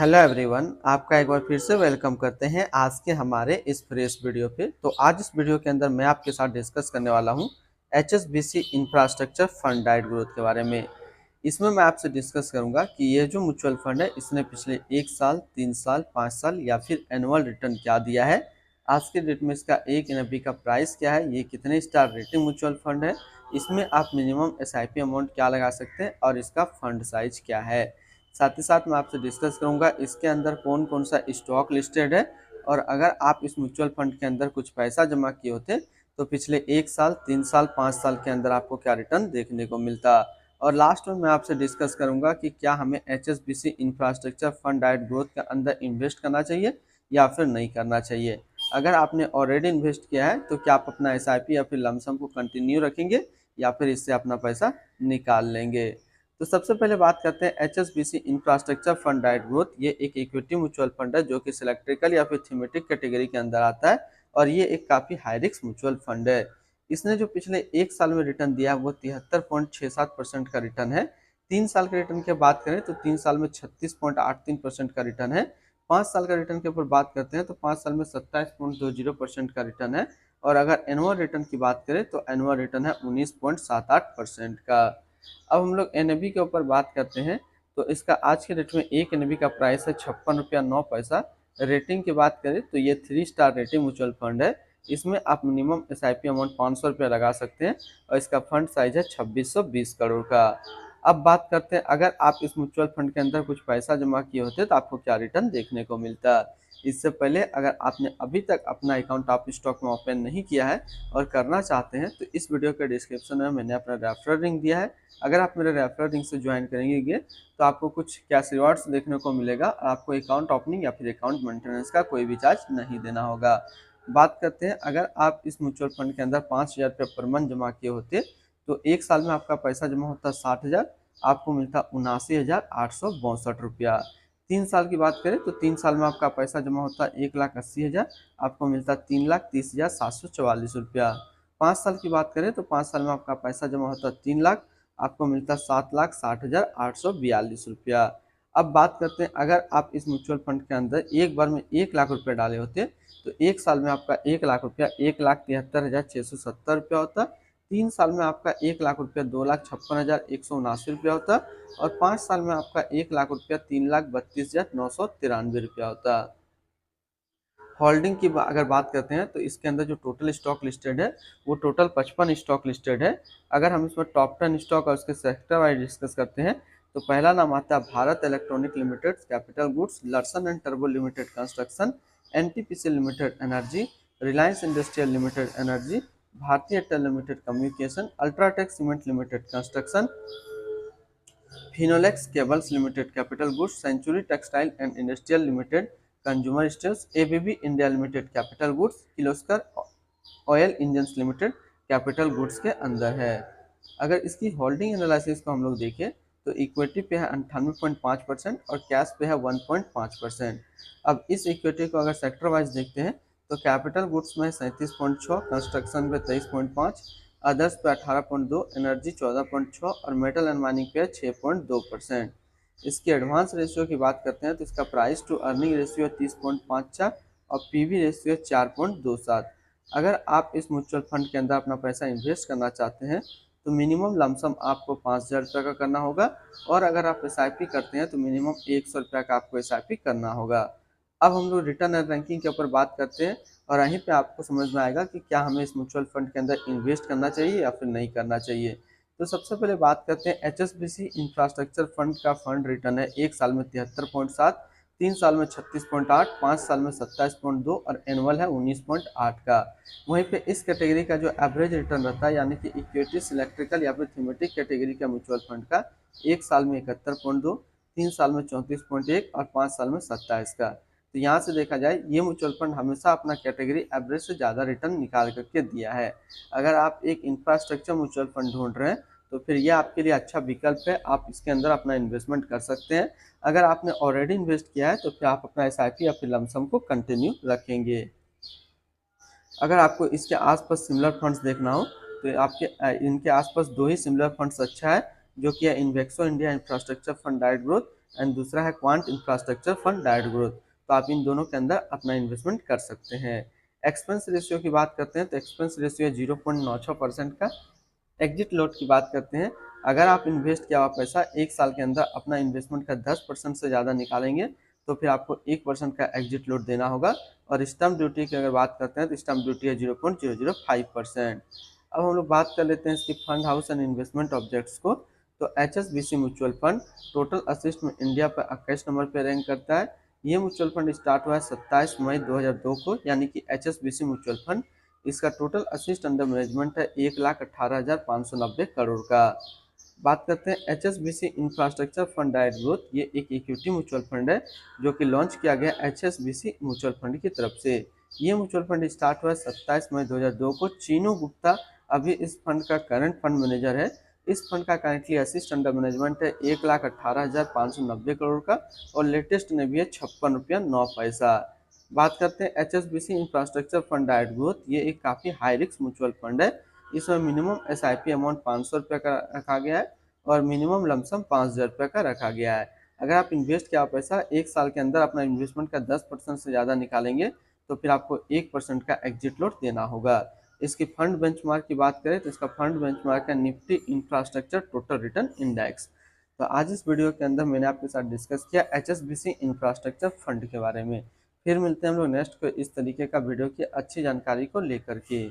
Hello everyone, आपका एक बार फिर से वेलकम करते हैं आज के हमारे इस फ्रेश वीडियो पे। तो आज इस वीडियो के अंदर मैं आपके साथ डिस्कस करने वाला हूँ HSBC infrastructure fund diet growth के बारे में। इसमें मैं आपसे डिस्कस करूंगा कि ये जो म्यूचुअल फंड है इसने पिछले 1 साल, 3 साल, 5 साल या फिर एनुअल रिटर्न क्या दिया है, आज के डेट में इसका एक एनएफबी का प्राइस क्या है, ये कितने स्टार रेटिंग म्यूचुअल फंड है, इसमें आप मिनिमम एसआईपी अमाउंट क्या लगा सकते हैं और इसका फंड साइज क्या है। साथ ही साथ मैं आपसे डिस्कस करूंगा इसके अंदर कौन कौन सा स्टॉक लिस्टेड है, और अगर आप इस म्यूचुअल फंड के अंदर कुछ पैसा जमा किए होते तो पिछले 1 साल, 3 साल, 5 साल के अंदर आपको क्या रिटर्न देखने को मिलता। और लास्ट में मैं आपसे डिस्कस करूंगा कि क्या हमें HSBC infrastructure fund diet growth के अंदर इन्वेस्ट करना चाहिए या फिर नहीं करना चाहिए। अगर आपने ऑलरेडी इन्वेस्ट किया है तो क्या आप अपना एसआईपी या फिर लमसम को कंटिन्यू रखेंगे या फिर इससे अपना पैसा निकाल लेंगे। तो सबसे पहले बात करते हैं HSBC infrastructure fund diet growth. ये एक इक्विटी म्यूचुअल फंड है जो कि सिलेक्ट्रिकल या फिर थीमेटिक कैटेगरी के अंदर आता है, और ये एक काफ़ी हाई रिस्क म्यूचुअल फंड है। इसने जो पिछले 1 साल में रिटर्न दिया है वो 73.67% का रिटर्न है। 3 साल के रिटर्न की बात करें तो 3 साल में 36.83% का रिटर्न है। 5 साल का रिटर्न के ऊपर बात करते हैं तो 5 साल में 27.20% का रिटर्न है। और अगर एनुअल रिटर्न की बात करें तो एनुअल रिटर्न है 19.78% का। अब हम लोग एनएबी के ऊपर बात करते हैं तो इसका आज के डेट में एक एनएबी का प्राइस है 56 रुपया 9 पैसा। रेटिंग की बात करें तो ये 3 स्टार रेटिंग म्यूचुअल फंड है। इसमें आप मिनिमम एसआईपी अमाउंट 500 रुपया लगा सकते हैं और इसका फंड साइज है 2620 करोड़ का। अब बात करते हैं अगर आप इस म्यूचुअल फंड के अंदर कुछ पैसा जमा किए होते तो आपको क्या रिटर्न देखने को मिलता। इससे पहले अगर आपने अभी तक अपना अकाउंट आप स्टॉक में ओपन नहीं किया है और करना चाहते हैं तो इस वीडियो के डिस्क्रिप्शन में मैंने अपना रेफरल लिंक दिया है। अगर आप मेरे रेफरल लिंक से ज्वाइन करेंगे तो आपको कुछ कैश रिवार्ड्स देखने को मिलेगा और आपको अकाउंट ओपनिंग या फिर अकाउंट मेंटेनेंस का कोई भी चार्ज नहीं देना होगा। बात करते हैं अगर आप इस म्यूचुअल फंड के अंदर 5,000 रुपये पर मंथ जमा किए होते तो 1 साल में आपका पैसा जमा होता 60,000, आपको मिलता 79,862 रुपया। 3 साल की बात करें तो 3 साल में आपका पैसा जमा होता 1,80,000, आपको मिलता 3,30,744 रुपया। 5 साल की बात करें तो 5 साल में आपका पैसा जमा होता 3 लाख, आपको मिलता 7,60,842 रुपया। अब बात करते हैं अगर आप इस म्यूचुअल फंड के अंदर एक बार में 1 लाख रुपया डाले होते तो 1 साल में आपका 1 लाख रुपया 1,73,670 रुपया होता। 3 साल में आपका 1 लाख रुपया 2,56,179 रुपया होता। और 5 साल में आपका 1 लाख रुपया 3,32,993 रुपया होता। होल्डिंग की अगर बात करते हैं तो इसके अंदर जो टोटल स्टॉक लिस्टेड है वो टोटल 55 स्टॉक लिस्टेड है। अगर हम इसमें टॉप 10 स्टॉक और उसके सेक्टर वाइज डिस्कस करते हैं तो पहला नाम आता है Bharat electronic limited capital goods, Larsen and टर्बो limited construction, NTPC limited energy, Reliance industrial limited energy, Bharti Airtel limited communication, UltraTech cement limited construction, Finolex cables limited capital goods, century textile and industrial limited consumer staples, ABB India limited capital goods, Kirloskar oil engines limited capital goods के अंदर है। अगर इसकी holding analysis को हम लोग देखें तो इक्विटी पे है 98.5% और कैश पे है 1.5%। अब इस इक्विटी को अगर सेक्टर वाइज देखते हैं तो कैपिटल गुड्स में 37.6, कंस्ट्रक्शन पे 23.5, अदर्स पे 18.2, एनर्जी 14.6 और मेटल एंड माइनिंग पे 6.2%। इसकी एडवांस रेशियो की बात करते हैं तो इसका प्राइस टू अर्निंग रेशियो 30.54 और पीवी रेशियो 4.27। अगर आप इस म्यूचुअल फंड के अंदर अपना पैसा इन्वेस्ट करना चाहते हैं तो मिनिमम लमसम आपको 5,000 रुपये का करना होगा, और अगर आप एसआईपी करते हैं तो मिनिमम 100 रुपये का आपको एसआईपी करना होगा। अब हम लोग रिटर्न एंड रैंकिंग के ऊपर बात करते हैं और यहीं पे आपको समझ में आएगा कि क्या हमें इस म्यूचुअल फंड के अंदर इन्वेस्ट करना चाहिए या फिर नहीं करना चाहिए। तो सबसे पहले बात करते हैं HSBC इंफ्रास्ट्रक्चर फंड का फंड रिटर्न है 1 साल में 73.7, 3 साल में 36.8, 5 साल में 27.2 और एनुअल है 19.8 का। वहीं पे इस कैटेगरी का जो एवरेज रिटर्न रहता है यानी कि इक्विटी, इलेक्ट्रिकल या फिर थीमेटिक कैटेगरी का म्यूचुअल फंड का 1 साल में 71.2, 3 साल में 34.1 और 5 साल में 27 का। तो यहाँ से देखा जाए ये म्यूचुअल फंड हमेशा अपना कैटेगरी एवरेज से ज़्यादा रिटर्न निकाल करके दिया है। अगर आप एक इंफ्रास्ट्रक्चर म्यूचुअल फंड ढूंढ रहे हैं तो फिर ये आपके लिए अच्छा विकल्प है, आप इसके अंदर अपना इन्वेस्टमेंट कर सकते हैं। अगर आपने ऑलरेडी इन्वेस्ट किया है तो फिर आप अपना एसआईपी या फिर लमसम को कंटिन्यू रखेंगे। अगर आपको इसके आसपास सिमिलर फंड्स देखना हो तो आपके इनके आसपास दो ही सिमिलर फंड्स अच्छा है, जो कि है इन्वेक्सो India infrastructure fund diet growth and दूसरा है quant infrastructure fund direct growth. तो आप इन दोनों के अंदर अपना इन्वेस्टमेंट कर सकते हैं। एक्सपेंस रेशियो की बात करते हैं तो एक्सपेंस रेशियो 0.96% का। एग्जिट लोड की बात करते हैं, अगर आप इन्वेस्ट किया हुआ पैसा एक साल के अंदर अपना इन्वेस्टमेंट का 10% से ज़्यादा निकालेंगे तो फिर आपको 1% का एग्जिट लोड देना होगा। और स्टैम्प ड्यूटी की अगर बात करते हैं तो स्टैम्प ड्यूटी है 0.005%। अब हम लोग बात कर लेते हैं इसकी fund house and investment objects को। तो HSBC mutual fund total assist में इंडिया पर 21 नंबर पर रैंक करता है। ये म्यूचुअल फंड स्टार्ट हुआ है 27 मई 2002 को, यानी कि HSBC म्यूचुअल फंड। इसका टोटल असिस्ट अंडर मैनेजमेंट है 1,18,590 करोड़ का। बात करते हैं HSBC infrastructure fund direct growth. ये एक इक्विटी म्यूचुअल फंड है जो कि लॉन्च किया गया HSBC म्यूचुअल फंड की तरफ से। ये म्यूचुअल फंड स्टार्ट हुआ 27 मई 2002 को। चीनू गुप्ता अभी इस फंड का करंट फंड मैनेजर है। इस फंड का करेंटली असिस्ट अंडर मैनेजमेंट है 1,18,590 करोड़ का और लेटेस्ट ने भी है ₹56.09। बात करते हैं HSBC infrastructure fund direct growth. ये एक काफ़ी हाई रिस्क म्यूचुअल फंड है। इसमें मिनिमम SIP अमाउंट 500 रुपये का रखा गया है और मिनिमम लमसम 5,000 रुपये का रखा गया है। अगर आप इन्वेस्ट किया पैसा एक साल के अंदर अपना इन्वेस्टमेंट का 10% से ज़्यादा निकालेंगे तो फिर आपको 1% का एग्जिट लोड देना होगा। इसकी फंड बेंचमार्क की बात करें तो इसका फंड बेंचमार्क है Nifty infrastructure total return index. तो आज इस वीडियो के अंदर मैंने आपके साथ डिस्कस किया HSBC इंफ्रास्ट्रक्चर फंड के बारे में। फिर मिलते हैं हम लोग नेक्स्ट को इस तरीके का वीडियो की अच्छी जानकारी को लेकर के।